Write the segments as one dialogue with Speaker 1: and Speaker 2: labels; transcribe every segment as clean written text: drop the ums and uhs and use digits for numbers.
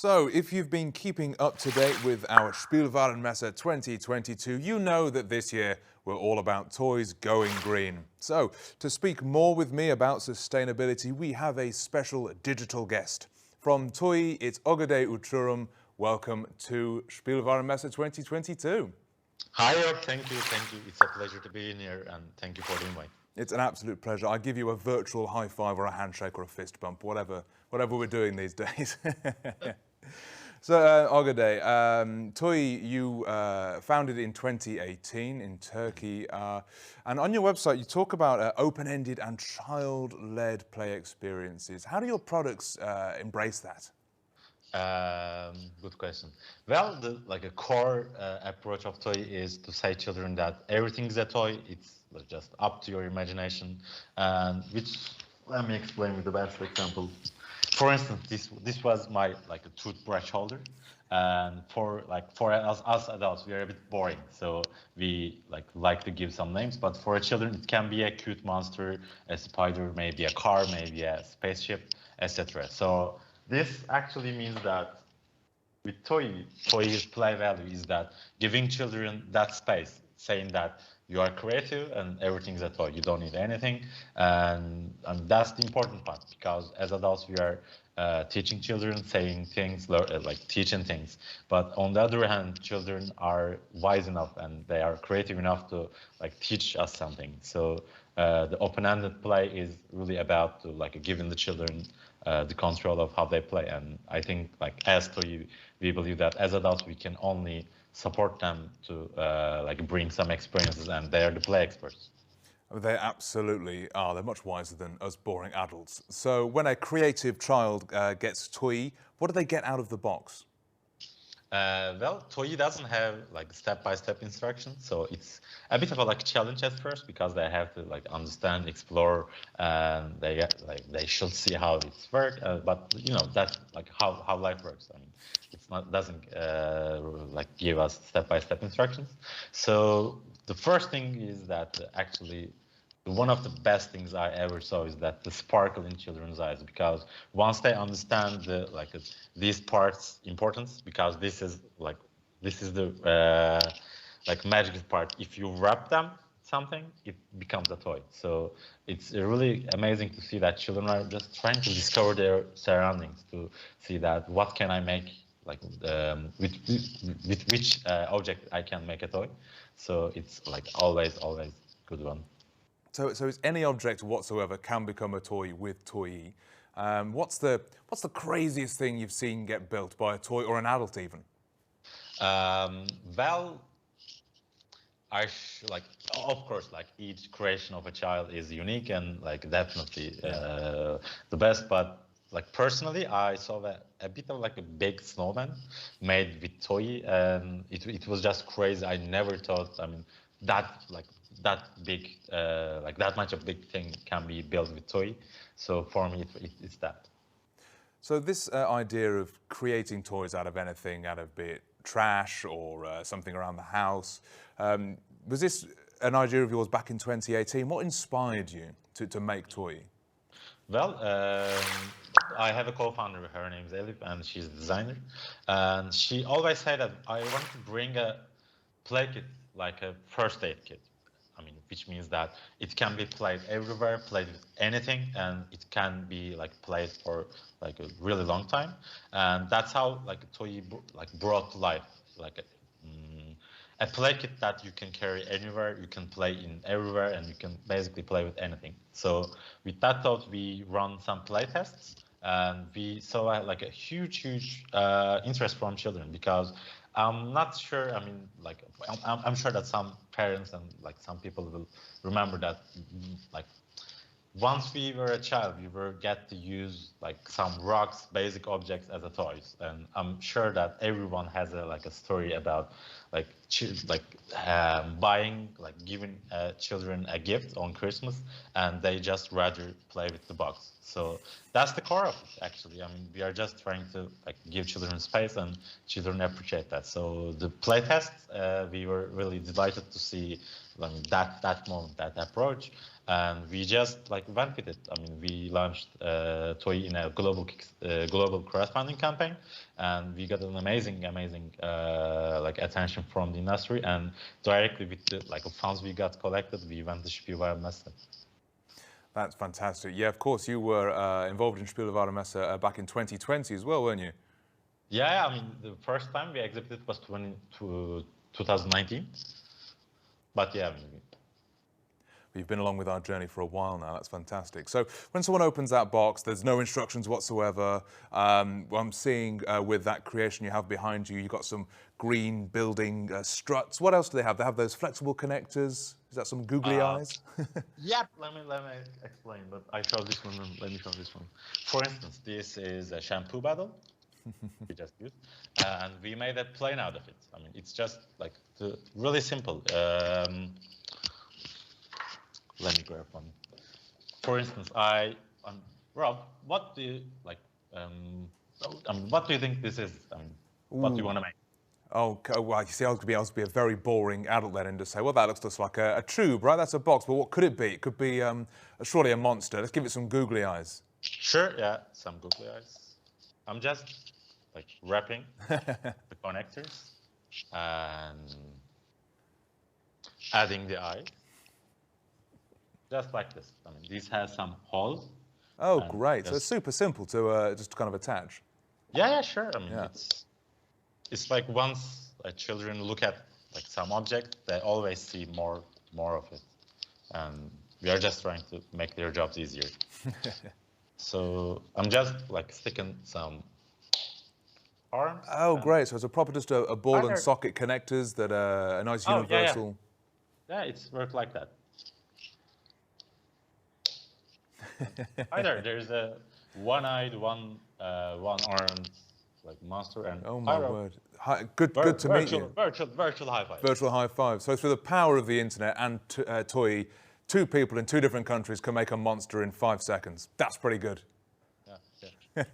Speaker 1: So, if you've been keeping up to date with our Spielwarenmesse 2022, you know that this year we're all about toys going green. So, to speak more with me about sustainability, we have a special digital guest. From Toyi, it's Ögeday Uçurum. Welcome to Spielwarenmesse 2022.
Speaker 2: Hi, Rob. Thank you. Thank you. It's a pleasure to be in here, and thank you for the invite.
Speaker 1: It's an absolute pleasure. I give you a virtual high five or a handshake or a fist bump, whatever we're doing these days. So, Ögeday, Toyi, you founded in 2018 in Turkey, and on your website you talk about open-ended and child-led play experiences. How do your products embrace that?
Speaker 2: Good question. Well, a core approach of toy is to say children that everything is a toy. It's just up to your imagination, and which let me explain with the best example. For instance, this was my a toothbrush holder, and for us adults, we are a bit boring, so we like to give some names. But for children, it can be a cute monster, a spider, maybe a car, maybe a spaceship, etc. So this actually means that with Toyi's play value is that giving children that space, saying that you are creative and everything's a toy. You don't need anything, and that's the important part, because as adults we are teaching children, saying things, teaching things. But on the other hand, children are wise enough and they are creative enough to teach us something. So the open-ended play is really about giving the children the control of how they play. And I think as Toyi, we believe that as adults we can only support them to bring some experiences, and they are the play experts.
Speaker 1: They absolutely are. They're much wiser than us boring adults. So when a creative child gets Toyi, what do they get out of the box?
Speaker 2: Well, Toyi doesn't have step-by-step instructions, so it's a bit of a challenge at first, because they have to understand, explore, and they should see how it's work. But you know that's how life works. I mean, it's not doesn't give us step-by-step instructions. So the first thing is that actually one of the best things I ever saw is that the sparkle in children's eyes, because once they understand these parts importance, because this is the magic part. If you wrap them something, it becomes a toy. So it's really amazing to see that children are just trying to discover their surroundings, to see that what can I make, with which object I can make a toy. So it's always good one.
Speaker 1: So it's any object whatsoever can become a toy with Toyi. What's the craziest thing you've seen get built by a toy or an adult even?
Speaker 2: Well, of course, each creation of a child is unique and definitely the best. But personally, I saw a bit of a big snowman made with Toyi, and it was just crazy. I never thought, I mean, that that big, that much of big thing can be built with Toyi. So for me, it's that.
Speaker 1: So this idea of creating toys out of anything, out of be it trash or something around the house, was this an idea of yours back in 2018? What inspired you to make Toyi?
Speaker 2: Well, I have a co-founder. Her name is Elif, and she's a designer. And she always said that I want to bring a play kit, like a first aid kit. I mean, which means that it can be played everywhere, played with anything, and it can be played for a really long time. And that's how Toyi brought to life a play kit that you can carry anywhere, you can play in everywhere, and you can basically play with anything. So with that thought, we run some play tests, and we saw a huge interest from children, because I'm not sure. I mean, I'm sure that some parents and some people will remember that, once we were a child, we were get to use some rocks, basic objects as a toys, and I'm sure that everyone has a story about buying, like giving children a gift on Christmas, and they just rather play with the box. So that's the core of it, actually. I mean, we are just trying to like give children space, and children appreciate that. So the playtest, we were really delighted to see that moment, that approach, and we just like went with it. I mean, we launched Toyi in a global crowdfunding campaign, and we got an amazing like attention from the industry, and directly with the like funds we got collected, we went to Spielwarenmesse.
Speaker 1: That's fantastic. Yeah, of course, you were involved in Spielwarenmesse back in 2020 as well, weren't you?
Speaker 2: Yeah, I mean, the first time we exhibited was 2019. But yeah, I mean,
Speaker 1: You've been along with our journey for a while now. That's fantastic. So when someone opens that box, there's no instructions whatsoever. I'm seeing with that creation you have behind you, you've got some green building struts. What else do they have? They have those flexible connectors. Is that some googly eyes?
Speaker 2: Yeah, let me explain. But I show this one. And let me show this one. For instance, this is a shampoo bottle we just used, and we made a plane out of it. I mean, it's just like really simple. Let me grab one. For instance, Rob, what do you like? I mean, what do you think this is? I mean, what do you want to make?
Speaker 1: Oh, well, you see, I was going to be a very boring adult then and just say, well, that looks just like a tube, right? That's a box, but what could it be? It could be surely a monster. Let's give it some googly eyes.
Speaker 2: Sure, yeah, some googly eyes. I'm just like wrapping the connectors and adding the eye. Just like this. I mean, this has some holes.
Speaker 1: Oh, great. So it's super simple to just kind of attach.
Speaker 2: Yeah, sure. I mean, it's like once children look at like some object, they always see more of it. And we are just trying to make their jobs easier. So I'm just like sticking some arms.
Speaker 1: Oh, great. So it's a proper just a ball and socket connectors that are a nice universal.
Speaker 2: Yeah, it's worked like that. Either there's a one-eyed, one-armed like monster, and
Speaker 1: oh my word! Good to meet you.
Speaker 2: Virtual high five.
Speaker 1: Virtual high five. So through the power of the internet and Toyi, two people in two different countries can make a monster in 5 seconds. That's pretty good.
Speaker 2: Yeah.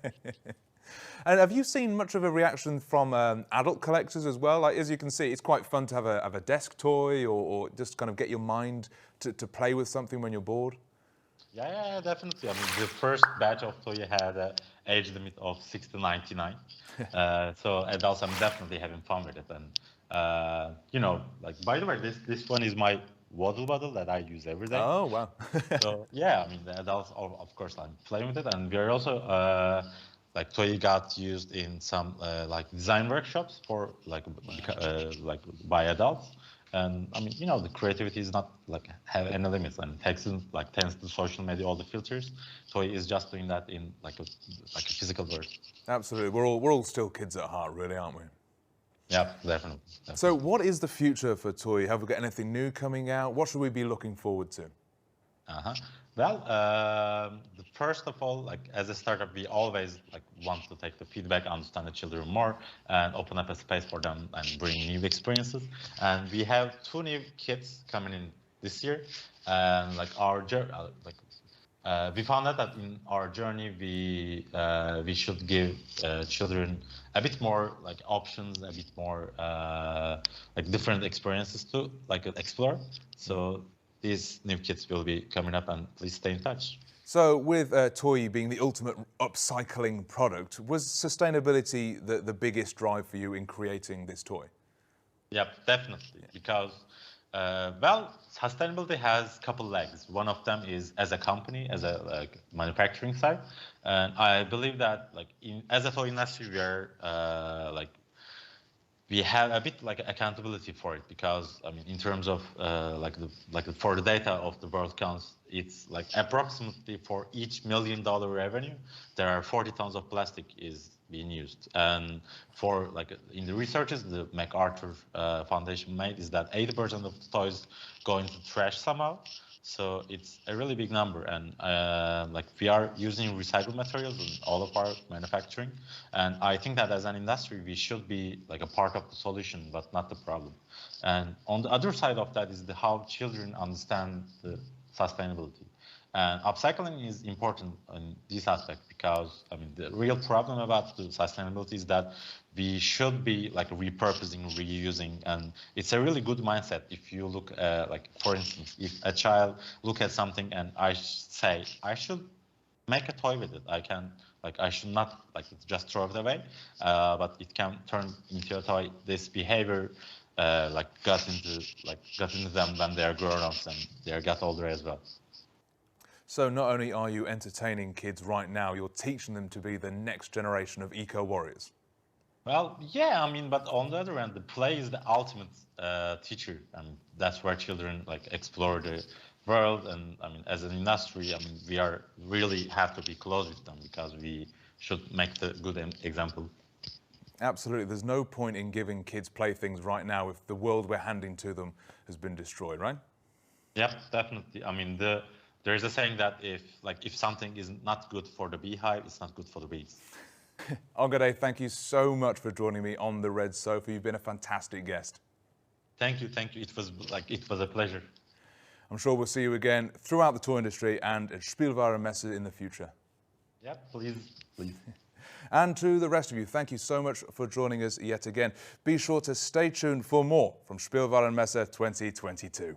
Speaker 1: And have you seen much of a reaction from adult collectors as well? Like, as you can see, it's quite fun to have a desk toy or just kind of get your mind to play with something when you're bored.
Speaker 2: Yeah, definitely. I mean, the first batch of Toyi had an age limit of 6 to 99. So adults, I'm definitely having fun with it. And, you know, like, by the way, this one is my waddle bottle that I use every day.
Speaker 1: Oh, wow.
Speaker 2: So, yeah, I mean, the adults, of course, I'm playing with it. And we're also, like, Toyi got used in some, like, design workshops for, like by adults. And I mean, you know, the creativity is not like have any limits, and thanks to social media, all the filters, Toyi is just doing that in like a physical world.
Speaker 1: Absolutely, we're all still kids at heart, really, aren't we?
Speaker 2: Yeah, definitely.
Speaker 1: So, what is the future for Toyi? Have we got anything new coming out? What should we be looking forward to?
Speaker 2: Well, first of all, like as a startup, we always like want to take the feedback, understand the children more, and open up a space for them and bring new experiences. And we have 2 new kits coming in this year, and like we found out that in our journey we should give children a bit more like options, a bit more like different experiences to like explore. So these new kits will be coming up, and please stay in touch.
Speaker 1: So with Toyi being the ultimate upcycling product, was sustainability the biggest drive for you in creating this toy?
Speaker 2: Yep, definitely. Because, well, sustainability has a couple legs. One of them is as a company, as a like manufacturing side. And I believe that like as a toy industry, we are we have a bit like accountability for it, because I mean, in terms of for the data of the world counts, it's like approximately for each $1 million revenue, there are 40 tons of plastic is being used. And for like in the researches the MacArthur Foundation made is that 80% of the toys go into trash somehow. So it's a really big number, and like we are using recycled materials in all of our manufacturing, and I think that as an industry we should be like a part of the solution, but not the problem. And on the other side of that is the how children understand the sustainability. And upcycling is important in this aspect because I mean the real problem about the sustainability is that we should be like repurposing, reusing, and it's a really good mindset. If you look like for instance, if a child look at something and say I should make a toy with it, I should not like just throw it away, but it can turn into a toy. This behavior got into them when they are grown ups and they got older as well.
Speaker 1: So not only are you entertaining kids right now, you're teaching them to be the next generation of eco-warriors.
Speaker 2: Well, yeah, I mean, but on the other hand, the play is the ultimate teacher, and that's where children like explore the world. And I mean, as an industry, I mean, we are really have to be close with them because we should make the good example.
Speaker 1: Absolutely. There's no point in giving kids playthings right now if the world we're handing to them has been destroyed, right?
Speaker 2: Yep, definitely. I mean, there is a saying that if something is not good for the beehive, it's not good for the bees.
Speaker 1: Ögeday, thank you so much for joining me on the Red Sofa. You've been a fantastic guest.
Speaker 2: Thank you. It was a pleasure.
Speaker 1: I'm sure we'll see you again throughout the toy industry and at Spielwarenmesse in the future.
Speaker 2: Yeah, please.
Speaker 1: And to the rest of you, thank you so much for joining us yet again. Be sure to stay tuned for more from Spielwarenmesse 2022.